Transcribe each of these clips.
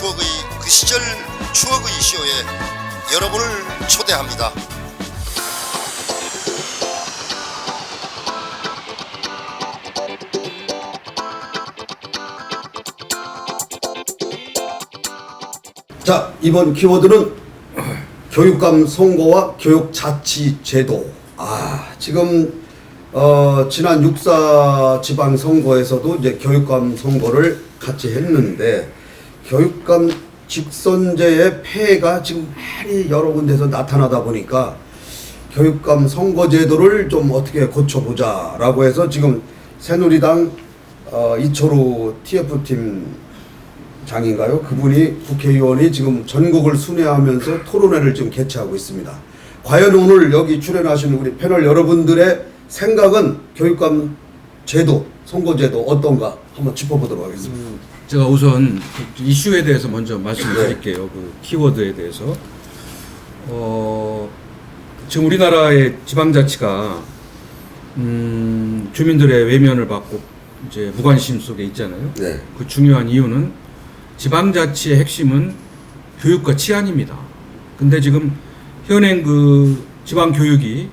그 시절 추억의 쇼에 여러분을 초대합니다. 자, 이번 키워드는 교육감 선거와 교육자치제도. 지금 지난 6.4 지방선거에서도 이제 교육감 선거를 같이 했는데, 교육감 직선제의 폐해가 지금 많이 여러 군데서 나타나다 보니까 교육감 선거제도를 좀 어떻게 고쳐보자 라고 해서 지금 새누리당 이철우 TF팀 장인가요? 그분이 국회의원이 지금 전국을 순회하면서 토론회를 지금 개최하고 있습니다. 과연 오늘 여기 출연하시는 우리 패널 여러분들의 생각은 교육감 제도, 선거제도 어떤가 한번 짚어보도록 하겠습니다. 제가 우선 그 이슈에 대해서 먼저 말씀드릴게요. 그 키워드에 대해서. 지금 우리나라의 지방자치가 주민들의 외면을 받고 이제 무관심 속에 있잖아요. 네. 그 중요한 이유는 지방자치의 핵심은 교육과 치안입니다. 근데 지금 현행 그 지방교육이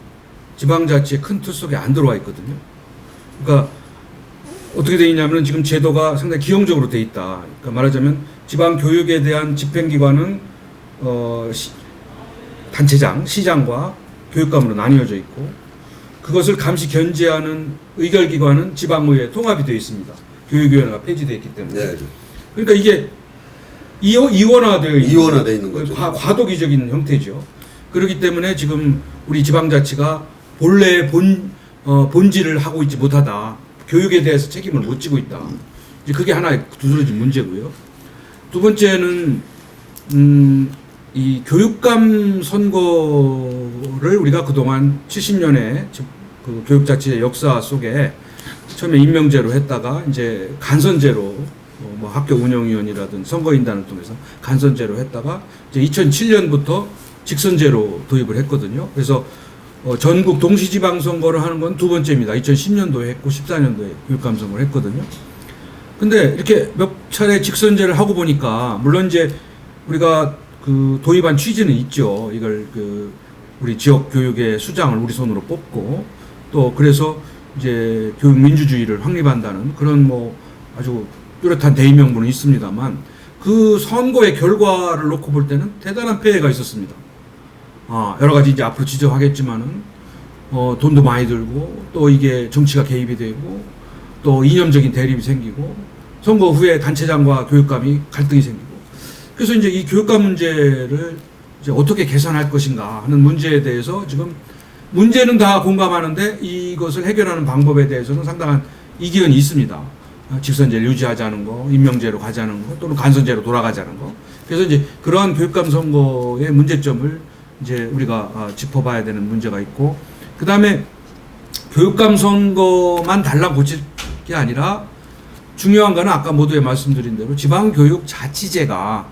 지방자치의 큰 틀 속에 안 들어와 있거든요. 그러니까 어떻게 되어 있냐면 지금 제도가 상당히 기형적으로 되어 있다. 그러니까 말하자면 지방교육에 대한 집행기관은 단체장, 시장과 교육감으로 나뉘어져 있고, 그것을 감시 견제하는 의결기관은 지방의회에 통합이 되어 있습니다. 교육위원회가 폐지되어 있기 때문에. 네. 그러니까 이게 이원화되어 있는 거죠. 과도기적인 형태죠. 그렇기 때문에 지금 우리 지방자치가 본래의 본질을 하고 있지 못하다. 교육에 대해서 책임을 못 지고 있다. 이제 그게 하나의 두드러진 문제고요. 두 번째는 이 교육감 선거를 우리가 그동안 70년의 그 교육자치의 역사 속에 처음에 임명제로 했다가 이제 간선제로 뭐 학교 운영위원이라든 선거인단을 통해서 간선제로 했다가 이제 2007년부터 직선제로 도입을 했거든요. 그래서 전국 동시지방선거를 하는 건 두 번째입니다. 2010년도에 했고 14년도에 교육감 선거를 했거든요. 근데 이렇게 몇 차례 직선제를 하고 보니까 물론 이제 우리가 그 도입한 취지는 있죠. 이걸 그 우리 지역 교육의 수장을 우리 손으로 뽑고 또 그래서 이제 교육 민주주의를 확립한다는 그런 뭐 아주 뚜렷한 대의명분은 있습니다만 그 선거의 결과를 놓고 볼 때는 대단한 폐해가 있었습니다. 여러 가지 이제 앞으로 지적하겠지만은 돈도 많이 들고 또 이게 정치가 개입이 되고 또 이념적인 대립이 생기고 선거 후에 단체장과 교육감이 갈등이 생기고 그래서 이제 이 교육감 문제를 이제 어떻게 개선할 것인가 하는 문제에 대해서 지금 문제는 다 공감하는데 이것을 해결하는 방법에 대해서는 상당한 이견이 있습니다. 직선제를 유지하자는 거, 임명제로 가자는 거, 또는 간선제로 돌아가자는 거. 그래서 이제 그러한 교육감 선거의 문제점을 이제 우리가 짚어봐야 되는 문제가 있고, 그 다음에 교육감 선거만 달랑 고칠 게 아니라 중요한 거는 아까 모두에 말씀드린 대로 지방교육자치제가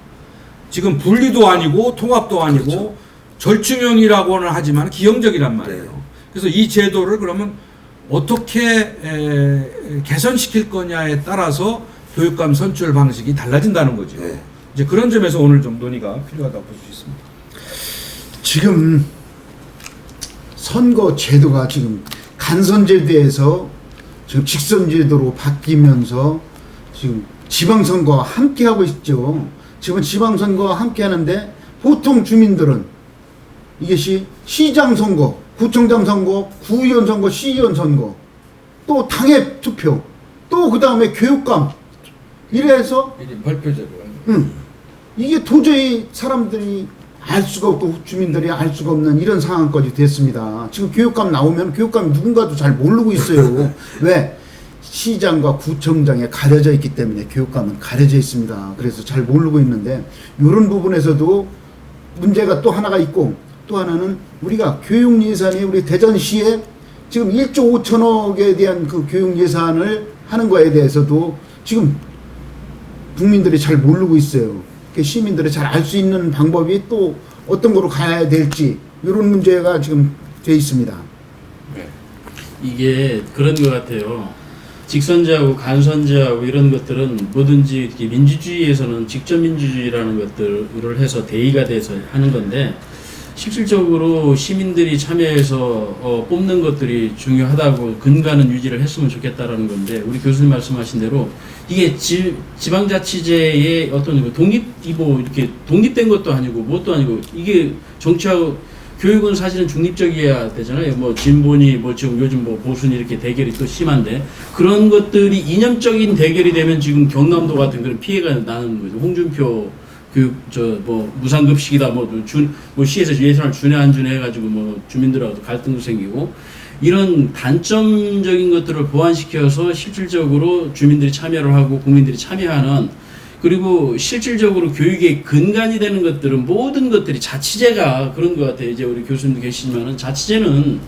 지금 분리도 아니고 통합도 아니고 그렇죠. 절충형이라고는 하지만 기형적이란 말이에요. 네. 그래서 이 제도를 그러면 어떻게 개선시킬 거냐에 따라서 교육감 선출 방식이 달라진다는 거죠. 네. 이제 그런 점에서 오늘 좀 논의가 필요하다고 볼 수 있습니다. 지금 선거 제도가 지금 간선제도에서 지금 직선제도로 바뀌면서 지금 지방선거와 함께 하고 있죠. 지금 지방선거와 함께 하는데 보통 주민들은 이것이 시장 선거, 구청장 선거, 구의원 선거, 시의원 선거, 또 당협 투표, 또 그 다음에 교육감 이래서 발표제로 이게 도저히 사람들이 알 수가 없고 주민들이 알 수가 없는 이런 상황까지 됐습니다. 지금 교육감 나오면 교육감이 누군가도 잘 모르고 있어요. 왜? 시장과 구청장에 가려져 있기 때문에 교육감은 가려져 있습니다. 그래서 잘 모르고 있는데 이런 부분에서도 문제가 또 하나가 있고 또 하나는 우리가 교육 예산이 우리 대전시에 지금 1조 5천억에 대한 그 교육 예산을 하는 거에 대해서도 지금 국민들이 잘 모르고 있어요. 시민들이 잘 알 수 있는 방법이 또 어떤 거로 가야 될지 이런 문제가 지금 돼 있습니다. 이게 그런 것 같아요. 직선제하고 간선제하고 이런 것들은 뭐든지 이렇게 민주주의에서는 직접 민주주의라는 것들을 해서 대의가 돼서 하는 건데 실질적으로 시민들이 참여해서 뽑는 것들이 중요하다고 근간은 유지를 했으면 좋겠다라는 건데 우리 교수님 말씀하신 대로 이게 지방자치제의 어떤 뭐 이렇게 독립된 것도 아니고 뭣도 아니고 이게 정치하고 교육은 사실은 중립적이어야 되잖아요. 뭐 진보니 뭐 지금 요즘 뭐 보수니 이렇게 대결이 또 심한데 그런 것들이 이념적인 대결이 되면 지금 경남도 같은 그런 피해가 나는 거죠. 홍준표 교육 뭐 무상급식이다 뭐 시에서 예산을 주네 안 주네 해가지고 뭐 주민들하고도 갈등도 생기고 이런 단점적인 것들을 보완시켜서 실질적으로 주민들이 참여를 하고 국민들이 참여하는 그리고 실질적으로 교육의 근간이 되는 것들은 모든 것들이 자치제가 그런 것 같아요. 이제 우리 교수님도 계시지만은 자치제는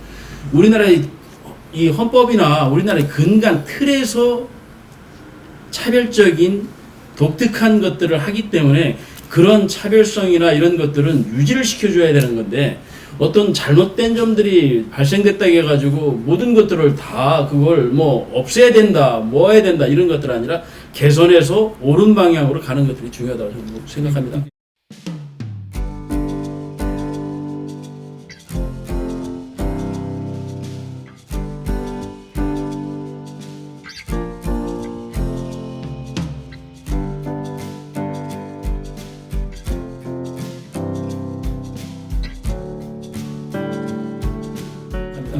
우리나라의 이 헌법이나 우리나라의 근간 틀에서 차별적인 독특한 것들을 하기 때문에 그런 차별성이나 이런 것들은 유지를 시켜줘야 되는 건데 어떤 잘못된 점들이 발생됐다 해가지고 모든 것들을 다 그걸 뭐 없애야 된다, 뭐 해야 된다 이런 것들 아니라 개선해서 옳은 방향으로 가는 것들이 중요하다고 생각합니다.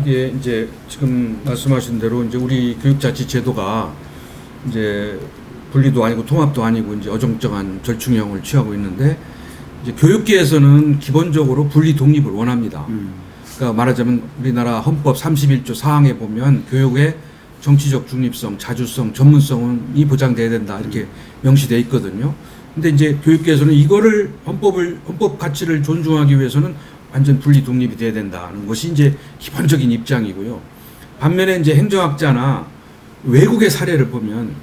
이게 이제 지금 말씀하신 대로 이제 우리 교육자치 제도가 이제 분리도 아니고 통합도 아니고 이제 어정쩡한 절충형을 취하고 있는데 이제 교육계에서는 기본적으로 분리 독립을 원합니다. 그러니까 말하자면 우리나라 헌법 31조 4항에 보면 교육의 정치적 중립성, 자주성, 전문성이 보장돼야 된다 이렇게 명시되어 있거든요. 근데 이제 교육계에서는 이거를 헌법 가치를 존중하기 위해서는 완전 분리 독립이 돼야 된다는 것이 이제 기본적인 입장이고요. 반면에 이제 행정학자나 외국의 사례를 보면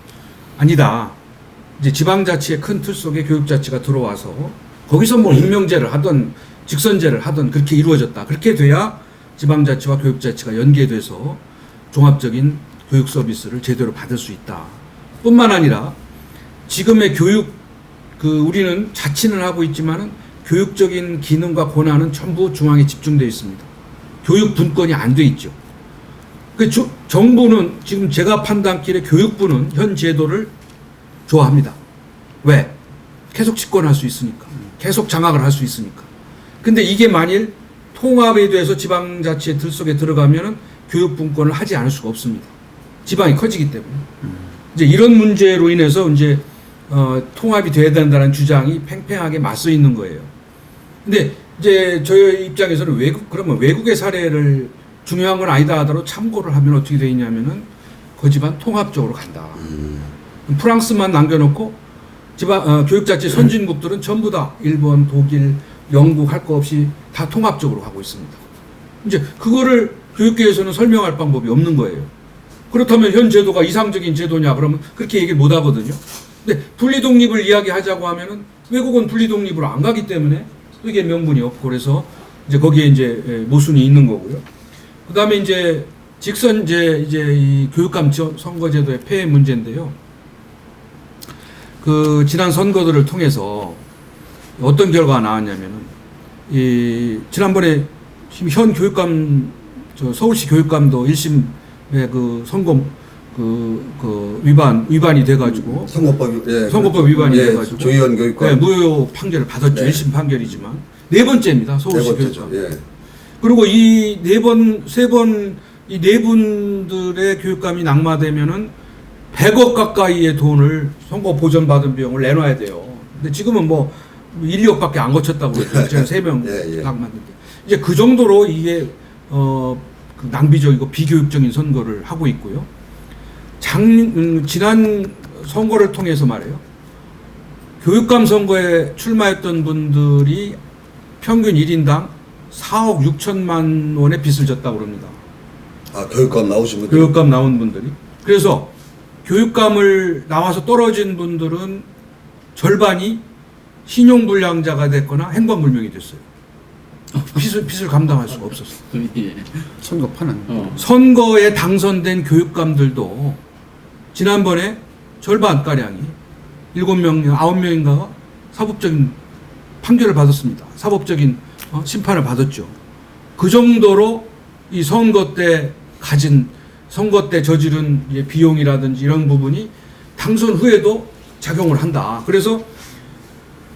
아니다. 이제 지방자치의 큰 틀 속에 교육자치가 들어와서 거기서 뭐 임명제를 하던 직선제를 하던 그렇게 이루어졌다. 그렇게 돼야 지방자치와 교육자치가 연계돼서 종합적인 교육 서비스를 제대로 받을 수 있다. 뿐만 아니라 지금의 교육 우리는 자치는 하고 있지만은 교육적인 기능과 권한은 전부 중앙에 집중되어 있습니다. 교육 분권이 안 돼 있죠. 정부는 지금 제가 판단길에 교육부는 현 제도를 좋아합니다. 왜? 계속 집권할 수 있으니까. 계속 장악을 할 수 있으니까. 근데 이게 만일 통합에 대해서 지방자치의 들 속에 들어가면은 교육 분권을 하지 않을 수가 없습니다. 지방이 커지기 때문에. 이제 이런 문제로 인해서 이제 통합이 돼야 된다는 주장이 팽팽하게 맞서 있는 거예요. 근데 이제 저희 입장에서는 그러면 외국의 사례를 중요한 건 아니다 하더라도 참고를 하면 어떻게 되어 있냐면은 그 집안 통합적으로 간다. 프랑스만 남겨놓고 교육자치 선진국들은 전부 다 일본, 독일, 영국 할 거 없이 다 통합적으로 하고 있습니다. 이제 그거를 교육계에서는 설명할 방법이 없는 거예요. 그렇다면 현 제도가 이상적인 제도냐 그러면 그렇게 얘기를 못 하거든요. 근데 분리독립을 이야기하자고 하면은 외국은 분리독립으로 안 가기 때문에 이게 명분이 없고 그래서 이제 거기에 이제 모순이 있는 거고요. 그 다음에 이제 직선제 이 교육감 선거제도의 폐해 문제인데요. 지난 선거들을 통해서 어떤 결과가 나왔냐면은 지난번에 현 교육감 서울시 교육감도 1심의 선거 위반이 돼가지고 선거법 위반이 돼가지고 조희연 교육감 무효 판결을 받았죠. 1심 판결이지만 네 번째입니다. 서울시 교육감. 그리고 이 네 분들의 교육감이 낙마되면은 100억 가까이의 돈을 선거 보전 받은 비용을 내놔야 돼요. 근데 지금은 뭐 1, 2억밖에 안 거쳤다고 그랬죠. 제가 3명 낙마했는데 이제 그 정도로 이게 낭비적이고 비교육적인 선거를 하고 있고요. 지난 선거를 통해서 말이에요. 교육감 선거에 출마했던 분들이 평균 1인당 4억 6천만 원의 빚을 졌다고 그럽니다. 아, 교육감 나오신 분들? 교육감 나온 분들이. 그래서 교육감을 나와서 떨어진 분들은 절반이 신용불량자가 됐거나 행방불명이 됐어요. 빚을 감당할 수가 없었어요. 선거판은. 선거에 당선된 교육감들도 지난번에 절반가량이 7명, 9명인가가 사법적인 판결을 받았습니다. 사법적인 심판을 받았죠. 그 정도로 이 선거 때 저지른 비용이라든지 이런 부분이 당선 후에도 작용을 한다. 그래서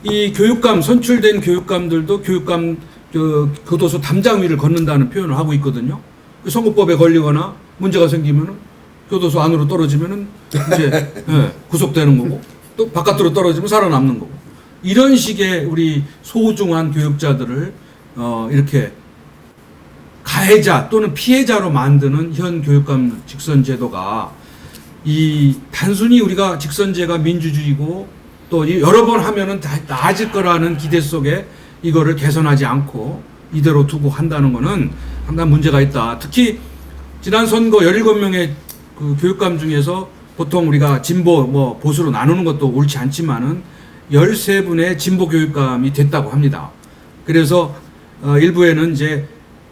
이 교육감, 선출된 교육감들도 교도소 담장위를 걷는다는 표현을 하고 있거든요. 선거법에 걸리거나 문제가 생기면은 교도소 안으로 떨어지면은 이제 구속되는 거고, 또 바깥으로 떨어지면 살아남는 거고. 이런 식의 우리 소중한 교육자들을 이렇게 가해자 또는 피해자로 만드는 현 교육감 직선 제도가 이 단순히 우리가 직선제가 민주주의고 또 여러 번 하면은 다 나아질 거라는 기대 속에 이거를 개선하지 않고 이대로 두고 한다는 거는 상당히 문제가 있다. 특히 지난 선거 17명의 그 교육감 중에서 보통 우리가 진보 보수로 나누는 것도 옳지 않지만은 13분의 진보 교육감이 됐다고 합니다. 그래서 일부에는 이제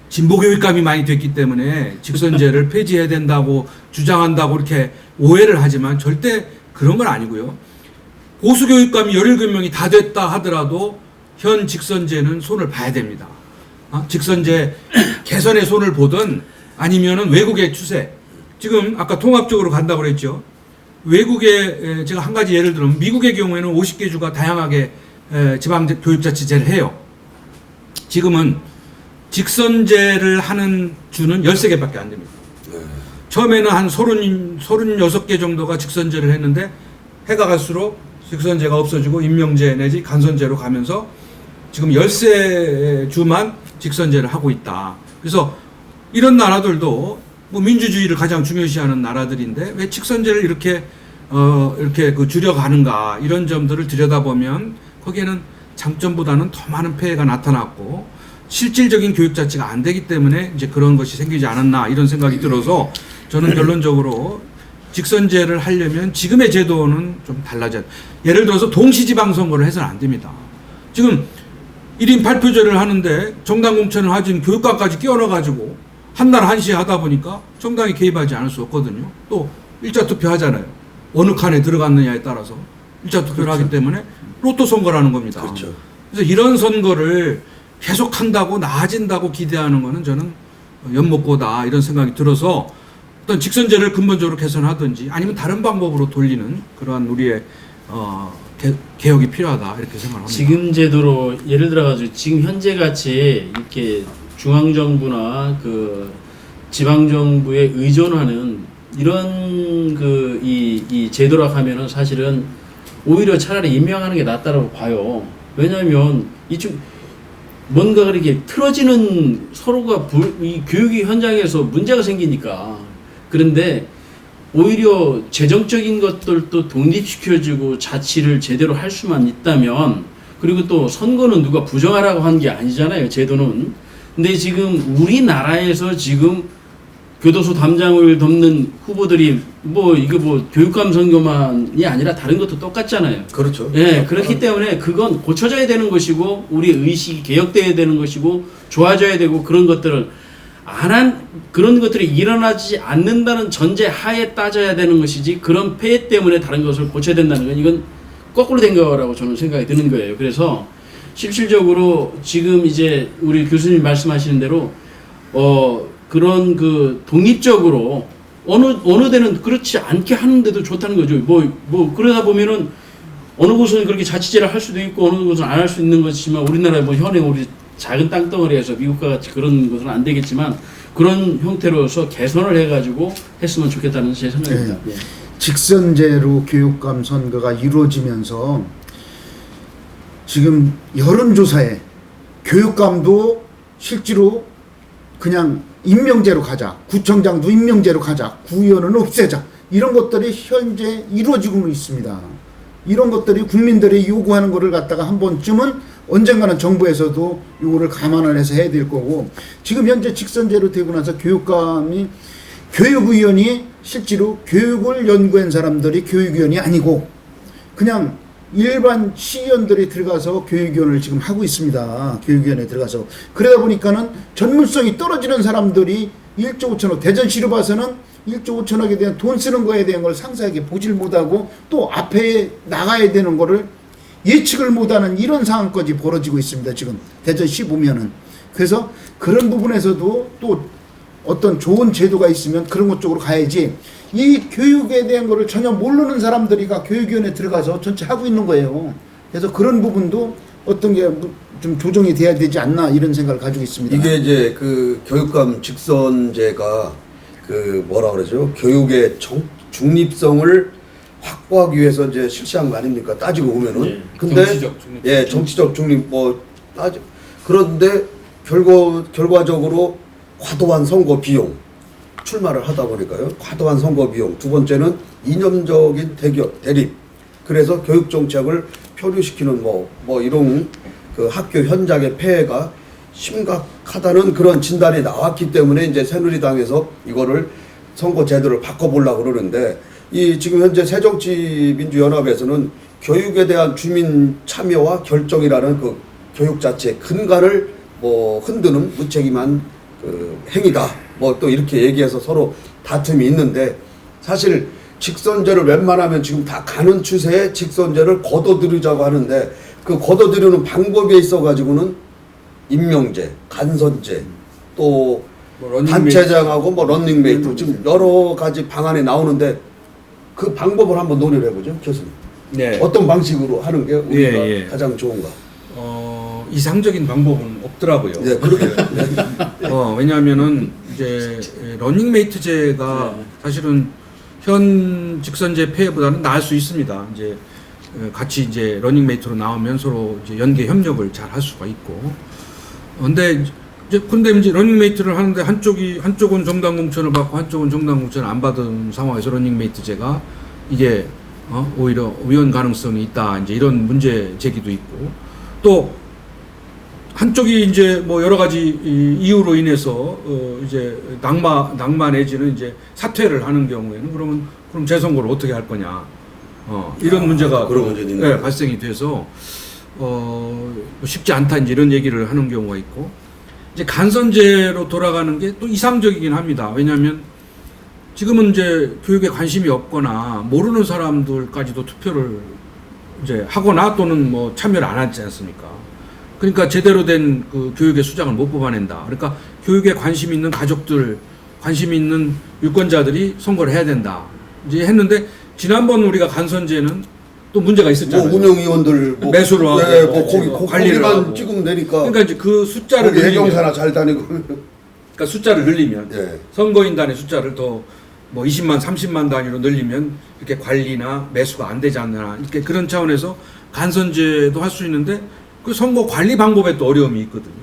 진보 교육감이 많이 됐기 때문에 직선제를 폐지해야 된다고 주장한다고 이렇게 오해를 하지만 절대 그런 건 아니고요. 보수 교육감이 17명이 다 됐다 하더라도 현 직선제는 손을 봐야 됩니다. 직선제 개선의 손을 보든 아니면은 외국의 추세. 지금 아까 통합적으로 간다고 그랬죠. 외국에 제가 한 가지 예를 들면 미국의 경우에는 50개 주가 다양하게 지방 교육자치제를 해요. 지금은 직선제를 하는 주는 13개밖에 안 됩니다. 처음에는 한 36개 정도가 직선제를 했는데 해가 갈수록 직선제가 없어지고 임명제 내지 간선제로 가면서 지금 13주만 직선제를 하고 있다. 그래서 이런 나라들도 민주주의를 가장 중요시하는 나라들인데 왜 직선제를 이렇게 줄여가는가, 이런 점들을 들여다보면 거기에는 장점보다는 더 많은 폐해가 나타났고 실질적인 교육 자체가 안 되기 때문에 이제 그런 것이 생기지 않았나, 이런 생각이 들어서 저는 결론적으로 직선제를 하려면 지금의 제도는 좀 달라져야 돼. 예를 들어서 동시지방선거를 해서는 안 됩니다. 지금 1인 8표제를 하는데 정당 공천을 하진 교육감까지 끼워넣어가지고 한날 한시에 하다 보니까 정당이 개입하지 않을 수 없거든요. 또 일자 투표 하잖아요. 어느 칸에 들어갔느냐에 따라서 일자 투표를 그렇죠. 하기 때문에 로또 선거라는 겁니다. 그렇죠. 그래서 이런 선거를 계속한다고 나아진다고 기대하는 것은 저는 연못고다, 이런 생각이 들어서 어떤 직선제를 근본적으로 개선하든지 아니면 다른 방법으로 돌리는 그러한 우리의 개혁이 필요하다, 이렇게 생각합니다. 지금 제도로 예를 들어가지고 지금 현재 같이 이렇게 중앙정부나 그 지방정부에 의존하는 이런 이 제도라 하면은 사실은 오히려 차라리 임명하는 게 낫다라고 봐요. 왜냐하면 이쪽 뭔가 이렇게 틀어지는 서로가 이 교육의 현장에서 문제가 생기니까. 그런데 오히려 재정적인 것들도 독립시켜주고 자치를 제대로 할 수만 있다면, 그리고 또 선거는 누가 부정하라고 한 게 아니잖아요, 제도는. 근데 지금 우리나라에서 지금 교도소 담장을 덮는 후보들이 교육감 선거만이 아니라 다른 것도 똑같잖아요. 그렇죠. 예, 그렇기 때문에 그건 고쳐져야 되는 것이고 우리 의식이 개혁돼야 되는 것이고 좋아져야 되고, 그런 것들을 그런 것들이 일어나지 않는다는 전제 하에 따져야 되는 것이지, 그런 폐해 때문에 다른 것을 고쳐야 된다는 건 이건 거꾸로 된 거라고 저는 생각이 드는 거예요. 그래서 실질적으로 지금 이제 우리 교수님 말씀하시는 대로 그런 독립적으로 어느 데는 그렇지 않게 하는데도 좋다는 거죠. 그러다 보면은 어느 곳은 그렇게 자치제를 할 수도 있고 어느 곳은 안 할 수 있는 것이지만, 우리나라 현행 우리 작은 땅덩어리에서 미국과 같이 그런 것은 안 되겠지만 그런 형태로서 개선을 해가지고 했으면 좋겠다는 제 생각입니다. 네. 직선제로 교육감 선거가 이루어지면서 지금 여론조사에 교육감도 실제로 그냥 임명제로 가자, 구청장도 임명제로 가자, 구의원은 없애자, 이런 것들이 현재 이루어지고 있습니다. 이런 것들이 국민들이 요구하는 것을 갖다가 한 번쯤은 언젠가는 정부에서도 요거를 감안을 해서 해야 될 거고, 지금 현재 직선제로 되고 나서 교육의원이 실제로 교육을 연구한 사람들이 교육위원이 아니고 그냥 일반 시의원들이 들어가서 교육위원을 지금 하고 있습니다. 교육위원에 들어가서. 그러다 보니까는 전문성이 떨어지는 사람들이 1조 5천억 대전시로 봐서는 1조 5천억에 대한 돈 쓰는 거에 대한 걸 상세하게 보질 못하고 또 앞에 나가야 되는 거를 예측을 못하는 이런 상황까지 벌어지고 있습니다. 지금 대전시 보면은. 그래서 그런 부분에서도 또 어떤 좋은 제도가 있으면 그런 것 쪽으로 가야지, 이 교육에 대한 거를 전혀 모르는 사람들이가 교육위원회에 들어가서 전체 하고 있는 거예요. 그래서 그런 부분도 어떤 게 좀 조정이 돼야 되지 않나 이런 생각을 가지고 있습니다. 이게 이제 그 교육감 직선제가 그 뭐라 그러죠? 교육의 중립성을 확보하기 위해서 이제 실시한 거 아닙니까? 따지고 보면은. 예, 근데 정치적 중립. 예, 정치적 중립 그런데 결과적으로 과도한 선거 비용 출마를 하다 보니까요. 과도한 선거 비용. 두 번째는 이념적인 대립. 그래서 교육 정책을 표류시키는 뭐 이런 그 학교 현장의 폐해가 심각하다는 그런 진단이 나왔기 때문에 이제 새누리당에서 이거를 선거 제도를 바꿔보려고 그러는데, 이 지금 현재 새정치민주연합에서는 교육에 대한 주민 참여와 결정이라는 그 교육 자체의 근간을 뭐 흔드는 무책임한 그 행위다. 뭐 또 이렇게 얘기해서 서로 다툼이 있는데, 사실 직선제를 웬만하면 지금 다 가는 추세에 직선제를 걷어들이자고 하는데, 그 걷어들이는 방법에 있어 가지고는 임명제, 간선제, 또 뭐 단체장하고 뭐 런닝메이트 지금 여러 가지 방안이 나오는데, 그 방법을 한번 논의를 해보죠, 교수님. 네. 어떤 방식으로 하는 게 우리가 예. 가장 좋은가? 이상적인 방법은 없더라고요. 네, 그렇게. 왜냐하면은 이제 러닝메이트제가 네. 사실은 현 직선제 폐해보다는 나을 수 있습니다. 이제 같이 이제 러닝메이트로 나오면 서로 이제 연계 협력을 잘 할 수가 있고. 근데 이제 러닝메이트를 하는데 한쪽은 정당 공천을 받고 한쪽은 정당 공천을 안 받은 상황에서 러닝메이트제가 이게 오히려 위헌 가능성이 있다, 이제 이런 문제 제기도 있고, 또 한쪽이 이제 뭐 여러 가지 이유로 인해서 이제 낙마 내지는 이제 사퇴를 하는 경우에는 그럼 재선거를 어떻게 할 거냐, 이런 문제가 그런 문제는 있네요. 네, 발생이 돼서 쉽지 않다, 이제 이런 얘기를 하는 경우가 있고, 이제 간선제로 돌아가는 게 또 이상적이긴 합니다. 왜냐하면 지금은 이제 교육에 관심이 없거나 모르는 사람들까지도 투표를 이제 하거나 또는 뭐 참여를 안 하지 않습니까? 그러니까 제대로 된 그 교육의 수장을 못 뽑아낸다. 그러니까 교육에 관심 있는 가족들, 관심 있는 유권자들이 선거를 해야 된다. 이제 했는데, 지난번 우리가 간선제는 또 문제가 있었잖아요. 뭐 운영위원들 매수를 하고, 네, 뭐 관리를 거기만 하고. 찍으면 되니까. 그러니까 이제 그 숫자를 거기 늘리면, 해경사나 잘 다니고. 그러니까 숫자를 늘리면 예. 선거인단의 숫자를 더 뭐 20만, 30만 단위로 늘리면 이렇게 관리나 매수가 안 되지 않나, 이렇게 그런 차원에서 간선제도 할 수 있는데, 그 선거 관리 방법에 또 어려움이 있거든요.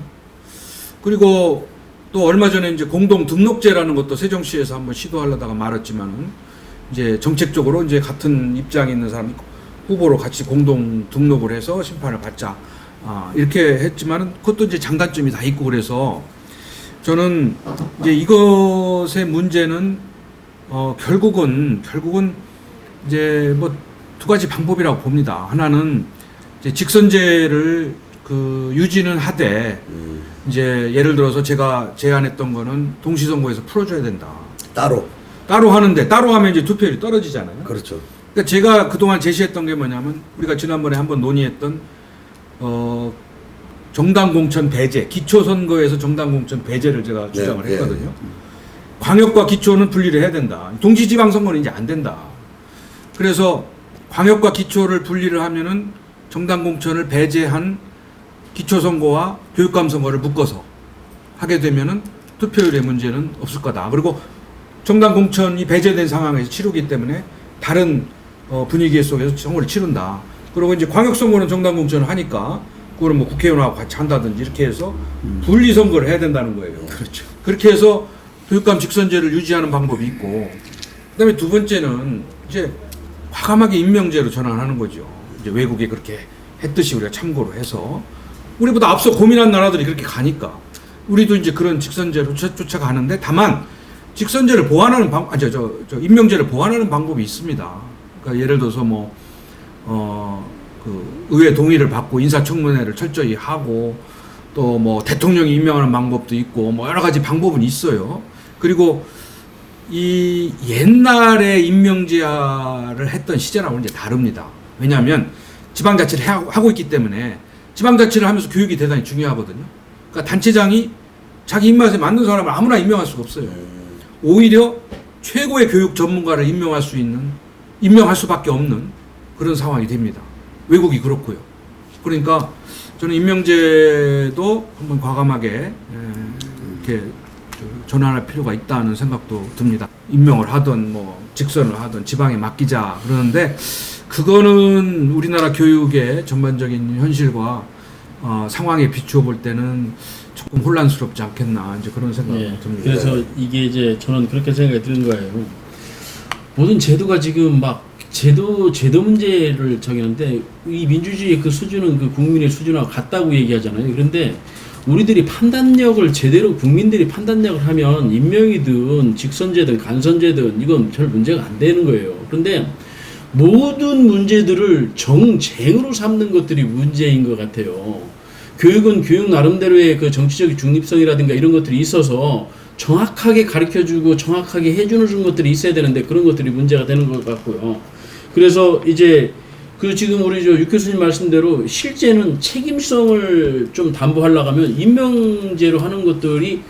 그리고 또 얼마 전에 이제 공동 등록제라는 것도 세종시에서 한번 시도하려다가 말았지만은, 이제 정책적으로 이제 같은 입장에 있는 사람이 후보로 같이 공동 등록을 해서 심판을 받자, 이렇게 했지만은 그것도 이제 장단점이 다 있고, 그래서 저는 이제 이것의 문제는 결국은 이제 뭐 두 가지 방법이라고 봅니다. 하나는 이제 직선제를 그 유지는 하되, 이제 예를 들어서 제가 제안했던 거는 동시선거에서 풀어줘야 된다. 따로 하는데, 따로 하면 이제 투표율이 떨어지잖아요. 그렇죠. 그러니까 제가 그동안 제시했던 게 뭐냐면, 우리가 지난번에 한번 논의했던 정당 공천 배제, 기초선거에서 정당 공천 배제를 제가 주장을 네, 했거든요. 광역과 기초는 분리를 해야 된다. 동시지방선거는 이제 안 된다. 그래서 광역과 기초를 분리를 하면은 정당 공천을 배제한 기초선거와 교육감 선거를 묶어서 하게 되면은 투표율의 문제는 없을 거다. 그리고 정당 공천이 배제된 상황에서 치르기 때문에 다른 분위기 속에서 선거를 치른다. 그리고 이제 광역 선거는 정당 공천을 하니까 그거는 뭐 국회의원하고 같이 한다든지 이렇게 해서 분리 선거를 해야 된다는 거예요. 그렇죠. 그렇게 해서 교육감 직선제를 유지하는 방법이 있고, 그다음에 두 번째는 이제 과감하게 임명제로 전환하는 거죠. 이제 외국에 그렇게 했듯이 우리가 참고로 해서 우리보다 앞서 고민한 나라들이 그렇게 가니까 우리도 이제 그런 직선제로 쫓아가는데, 다만 직선제를 보완하는 임명제를 보완하는 방법이 있습니다. 그러니까 예를 들어서 그 의회 동의를 받고 인사청문회를 철저히 하고, 또 뭐 대통령이 임명하는 방법도 있고, 뭐 여러 가지 방법은 있어요. 그리고 이 옛날에 임명제를 했던 시절하고는 이제 다릅니다. 왜냐하면 지방자치를 하고 있기 때문에 지방자치를 하면서 교육이 대단히 중요하거든요. 그러니까 단체장이 자기 입맛에 맞는 사람을 아무나 임명할 수가 없어요. 오히려 최고의 교육 전문가를 임명할 수밖에 없는 그런 상황이 됩니다. 외국이 그렇고요. 그러니까 저는 임명제도 한번 과감하게 이렇게 전환할 필요가 있다는 생각도 듭니다. 임명을 하든 뭐 직선을 하든 지방에 맡기자 그러는데 그거는 우리나라 교육의 전반적인 현실과 상황에 비추어 볼 때는 조금 혼란스럽지 않겠나 이제 그런 생각이 듭니다. 그래서 이게 이제 저는 그렇게 생각이 드는 거예요. 모든 제도가 지금 막 제도 문제를 정하는데 이 민주주의의 그 수준은 그 국민의 수준하고 같다고 얘기하잖아요. 그런데 우리들이 판단력을 제대로 국민들이 판단력을 하면 임명이든 직선제든 간선제든 이건 별 문제가 안 되는 거예요. 그런데 모든 문제들을 정쟁으로 삼는 것들이 문제인 것 같아요. 교육은 교육 나름대로의 그 정치적 중립성이라든가 이런 것들이 있어서 정확하게 가르쳐주고 정확하게 해주는 것들이 있어야 되는데 그런 것들이 문제가 되는 것 같고요. 그래서 이제 그 지금 우리 육 교수님 말씀대로 실제는 책임성을 좀 담보하려고 하면 임명제로 하는 것들이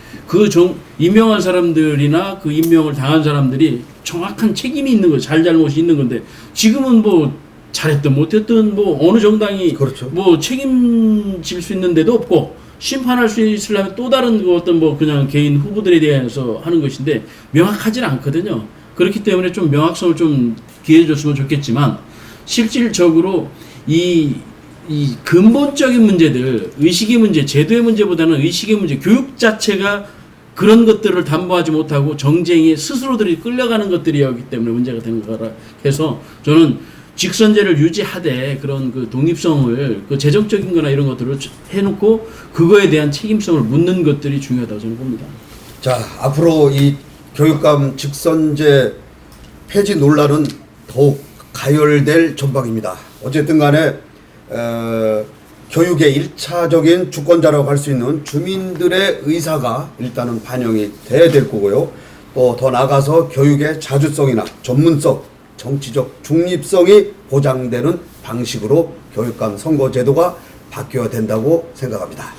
임명한 사람들이나 그 임명을 당한 사람들이 정확한 책임이 있는 거, 잘잘못이 있는 건데 지금은 뭐 잘했든 못했든 뭐 어느 정당이 그렇죠. 뭐 책임질 수 있는 데도 없고 심판할 수 있으려면 또 다른 그 어떤 뭐 그냥 개인 후보들에 대해서 하는 것인데 명확하지는 않거든요. 그렇기 때문에 좀 명확성을 좀 기해줬으면 좋겠지만 실질적으로 이 근본적인 문제들, 의식의 문제, 제도의 문제보다는 의식의 문제, 교육 자체가 그런 것들을 담보하지 못하고 정쟁에 스스로들이 끌려가는 것들이었기 때문에 문제가 되는 거라 해서 저는 직선제를 유지하되 그런 그 독립성을 그 재정적인 거나 이런 것들을 해놓고 그거에 대한 책임성을 묻는 것들이 중요하다고 저는 봅니다. 자, 앞으로 이 교육감 직선제 폐지 논란은 더욱 가열될 전망입니다. 어쨌든 간에 교육의 1차적인 주권자라고 할 수 있는 주민들의 의사가 일단은 반영이 돼야 될 거고요. 또 더 나아가서 교육의 자주성이나 전문성, 정치적 중립성이 보장되는 방식으로 교육감 선거 제도가 바뀌어야 된다고 생각합니다.